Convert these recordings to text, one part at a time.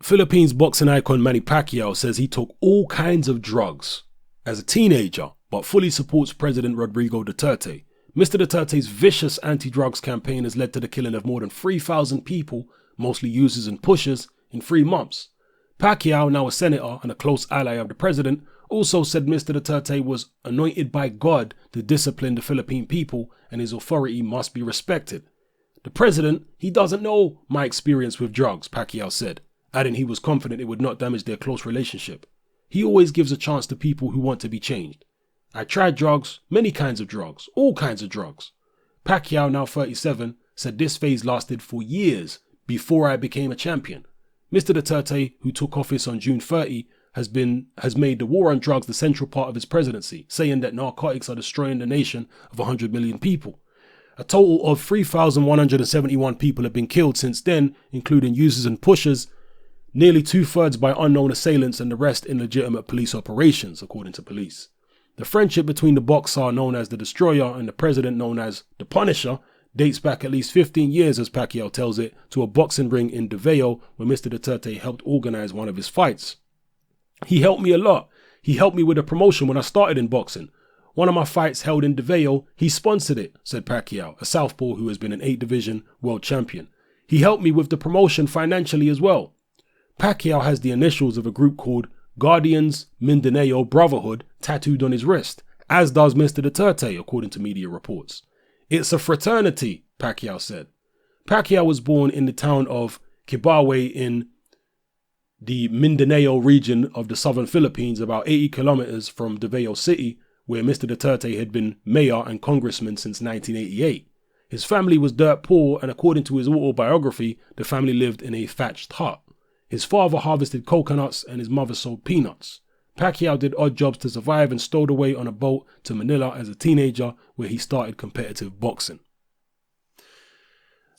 Philippines boxing icon Manny Pacquiao says he took all kinds of drugs as a teenager, but fully supports President Rodrigo Duterte. Mr. Duterte's vicious anti-drugs campaign has led to the killing of more than 3,000 people, mostly users and pushers, in 3 months. Pacquiao, now a senator and a close ally of the president, also said Mr. Duterte was anointed by God to discipline the Philippine people and his authority must be respected. The president, he doesn't know my experience with drugs, Pacquiao said, adding he was confident it would not damage their close relationship. He always gives a chance to people who want to be changed. I tried drugs, many kinds of drugs, all kinds of drugs. Pacquiao, now 37, said this phase lasted for years before I became a champion. Mr. Duterte, who took office on June 30, has made the war on drugs the central part of his presidency, saying that narcotics are destroying the nation of 100 million people. A total of 3,171 people have been killed since then, including users and pushers, nearly 2/3 by unknown assailants and the rest in legitimate police operations, according to police. The friendship between the boxer known as the Destroyer and the president known as the Punisher dates back at least 15 years, as Pacquiao tells it, to a boxing ring in Davao where Mr. Duterte helped organize one of his fights. He helped me a lot. He helped me with a promotion when I started in boxing. One of my fights held in Davao, he sponsored it, said Pacquiao, a southpaw who has been an 8-division world champion. He helped me with the promotion financially as well. Pacquiao has the initials of a group called Guardians Mindanao Brotherhood tattooed on his wrist, as does Mr. Duterte, according to media reports. It's a fraternity, Pacquiao said. Pacquiao was born in the town of Kibawe in the Mindanao region of the southern Philippines, about 80 kilometers from Davao City, where Mr. Duterte had been mayor and congressman since 1988. His family was dirt poor, and according to his autobiography, the family lived in a thatched hut. His father harvested coconuts and his mother sold peanuts. Pacquiao did odd jobs to survive and stowed away on a boat to Manila as a teenager, where he started competitive boxing.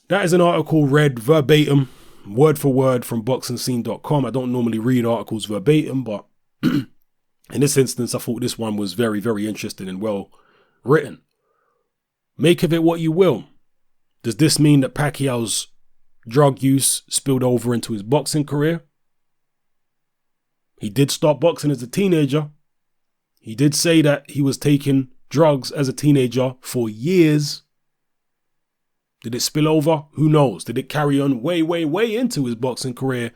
That is an article read verbatim, word for word from boxingscene.com. I don't normally read articles verbatim, but in this instance, I thought this one was very, very interesting and well written. Make of it what you will. Does this mean that Pacquiao's drug use spilled over into his boxing career? He did start boxing as a teenager. He did say that he was taking drugs as a teenager for years. Did it spill over? Who knows? Did it carry on way, way, way into his boxing career,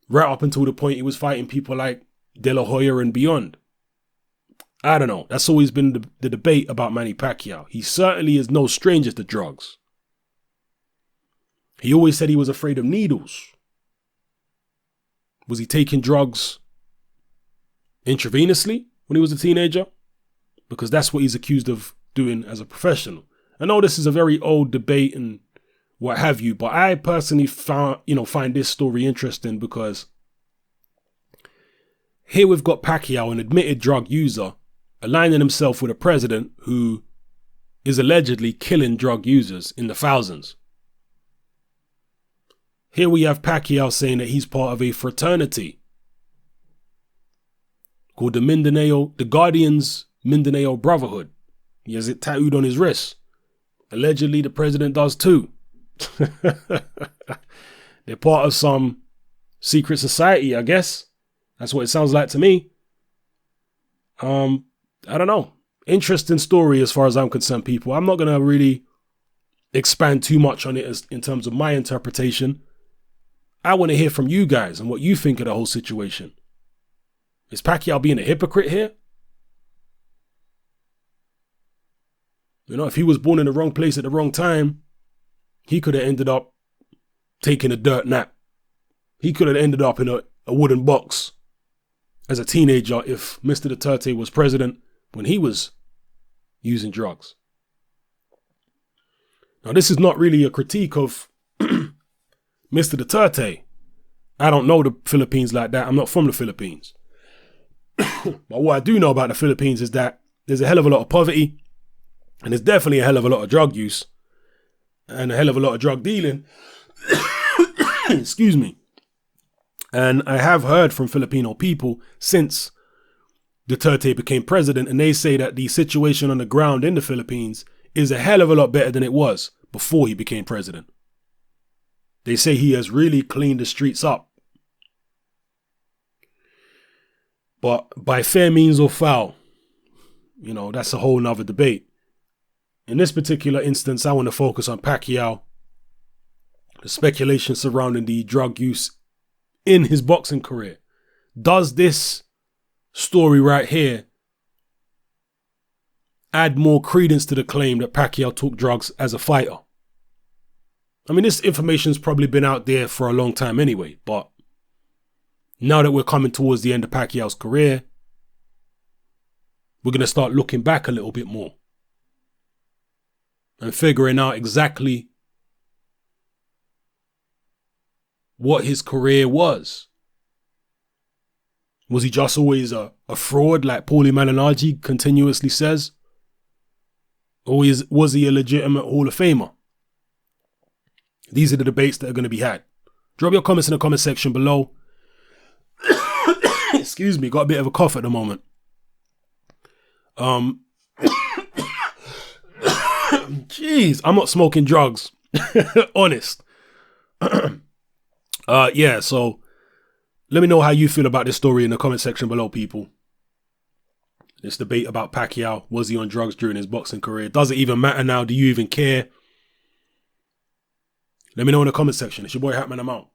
right up until the point he was fighting people like De La Hoya and beyond? I don't know. That's always been the debate about Manny Pacquiao. He certainly is no stranger to drugs. He always said he was afraid of needles. Was he taking drugs intravenously when he was a teenager? Because that's what he's accused of doing as a professional. I know this is a very old debate and what have you, but I personally find this story interesting because here we've got Pacquiao, an admitted drug user, aligning himself with a president who is allegedly killing drug users in the thousands. Here we have Pacquiao saying that he's part of a fraternity called the Guardians Mindanao Brotherhood. He has it tattooed on his wrist. Allegedly, the president does too. They're part of some secret society, I guess. That's what it sounds like to me. I don't know. Interesting story as far as I'm concerned, people. I'm not going to really expand too much on it in terms of my interpretation. I want to hear from you guys and what you think of the whole situation. Is Pacquiao being a hypocrite here? You know, if he was born in the wrong place at the wrong time, he could have ended up taking a dirt nap. He could have ended up in a wooden box as a teenager if Mr. Duterte was president when he was using drugs. Now, this is not really a critique of Mr. Duterte. I don't know the Philippines like that. I'm not from the Philippines. But what I do know about the Philippines is that there's a hell of a lot of poverty, and there's definitely a hell of a lot of drug use and a hell of a lot of drug dealing. Excuse me. And I have heard from Filipino people since Duterte became president, and they say that the situation on the ground in the Philippines is a hell of a lot better than it was before he became president. They say he has really cleaned the streets up. But by fair means or foul, you know, that's a whole nother debate. In this particular instance, I want to focus on Pacquiao, the speculation surrounding the drug use in his boxing career. Does this story right here add more credence to the claim that Pacquiao took drugs as a fighter? I mean, this information's probably been out there for a long time anyway, but now that we're coming towards the end of Pacquiao's career, we're going to start looking back a little bit more and figuring out exactly what his career was. Was he just always a fraud like Paulie Malignaggi continuously says? Or was he a legitimate Hall of Famer? These are the debates that are going to be had. Drop your comments in the comment section below. Excuse me, got a bit of a cough at the moment. Jeez, I'm not smoking drugs. Honest. Yeah, so let me know how you feel about this story in the comment section below, people. This debate about Pacquiao. Was he on drugs during his boxing career? Does it even matter now? Do you even care? Let me know in the comment section. It's your boy Pacman. I'm out.